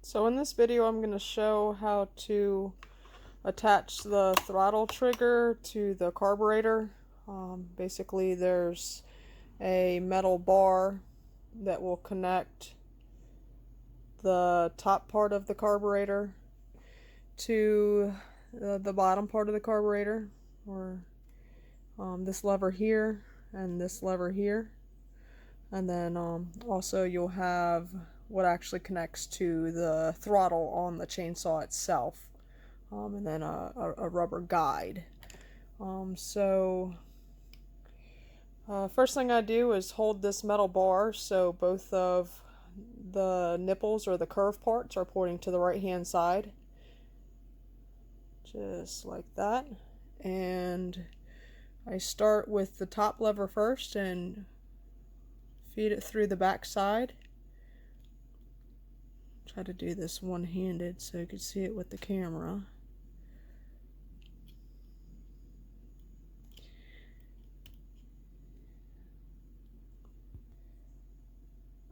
So in this video I'm going to show how to attach the throttle trigger to the carburetor. Basically there's a metal bar that will connect the top part of the carburetor to the bottom part of the carburetor, or this lever here and this lever here. And then also you'll have what actually connects to the throttle on the chainsaw itself, and then a rubber guide. First thing I do is hold this metal bar so both of the nipples, or the curved parts, are pointing to the right hand side, just like that. And I start with the top lever first and feed it through the back side. Try to do this one-handed so you can see it with the camera.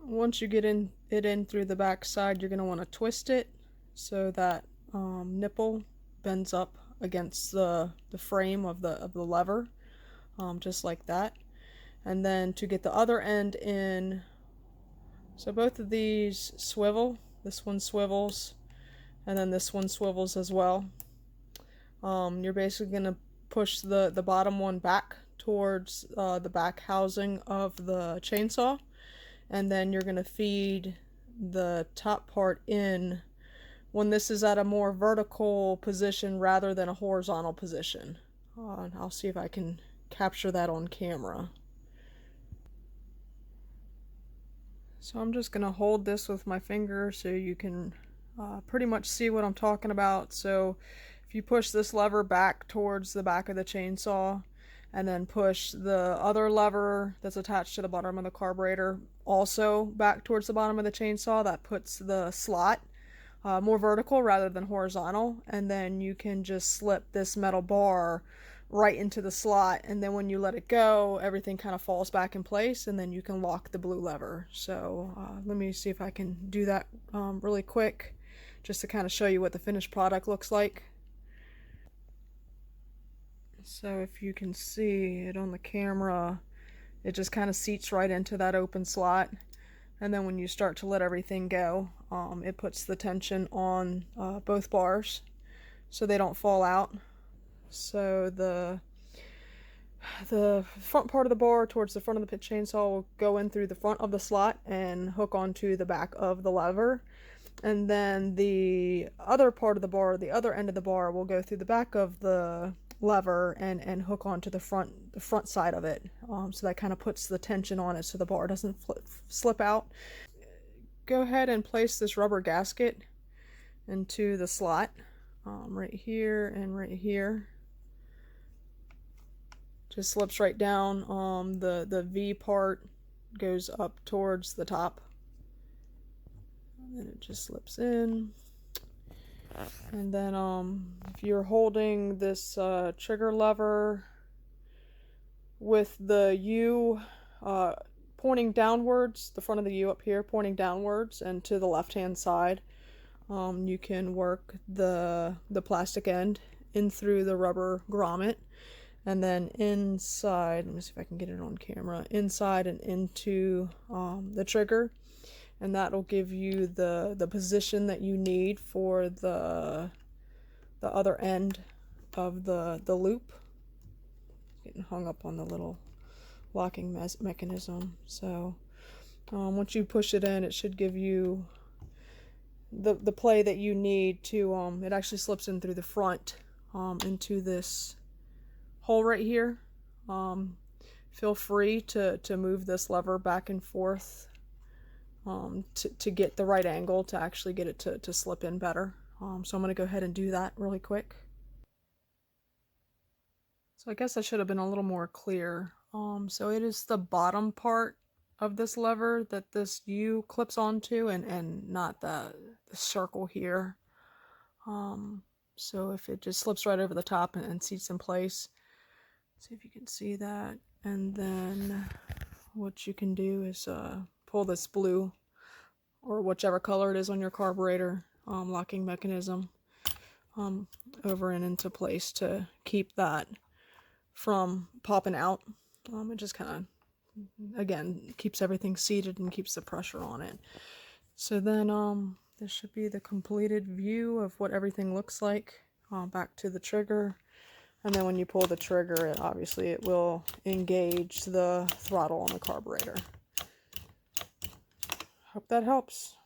Once you get it in through the back side, you're going to want to twist it so that nipple bends up against the frame of the lever, just like that. And then to get the other end in, so both of these swivel. This one swivels, and then this one swivels as well. You're basically going to push the bottom one back towards the back housing of the chainsaw, and then you're going to feed the top part in when this is at a more vertical position rather than a horizontal position. I'll see if I can capture that on camera. So I'm just going to hold this with my finger so you can pretty much see what I'm talking about. So if you push this lever back towards the back of the chainsaw, and then push the other lever that's attached to the bottom of the carburetor also back towards the bottom of the chainsaw, that puts the slot more vertical rather than horizontal. And then you can just slip this metal bar right into the slot, and then when you let it go, everything kind of falls back in place, and then you can lock the blue lever. So let me see if I can do that really quick, just to kind of show you what the finished product looks like. So if you can see it on the camera, it just kind of seats right into that open slot, and then when you start to let everything go, it puts the tension on both bars so they don't fall out. So the front part of the bar towards the front of the pit chainsaw will go in through the front of the slot and hook onto the back of the lever, and then the other part of the bar, the other end of the bar, will go through the back of the lever and hook onto the front side of it. So that kind of puts the tension on it so the bar doesn't slip out. Go ahead and place this rubber gasket into the slot, right here and right here. Just slips right down. The V part goes up towards the top, and then it just slips in. And then if you're holding this trigger lever with the U pointing downwards, the front of the U up here pointing downwards and to the left hand side, you can work the plastic end in through the rubber grommet, and then inside, let me see if I can get it on camera, inside and into the trigger, and that'll give you the position that you need for the other end of the loop. Getting hung up on the little locking mechanism. So once you push it in, it should give you the play that you need to, it actually slips in through the front into this hole right here. Feel free to move this lever back and forth to get the right angle to actually get it to slip in better. So I'm going to go ahead and do that really quick. So I guess I should have been a little more clear. So it is the bottom part of this lever that this U clips onto, and not the circle here. So if it just slips right over the top and seats in place, see if you can see that. And then what you can do is pull this blue or whichever color it is on your carburetor locking mechanism over and into place to keep that from popping out. It just kind of, again, keeps everything seated and keeps the pressure on it. So then this should be the completed view of what everything looks like. Back to the trigger, and then when you pull the trigger, obviously it will engage the throttle on the carburetor. Hope that helps.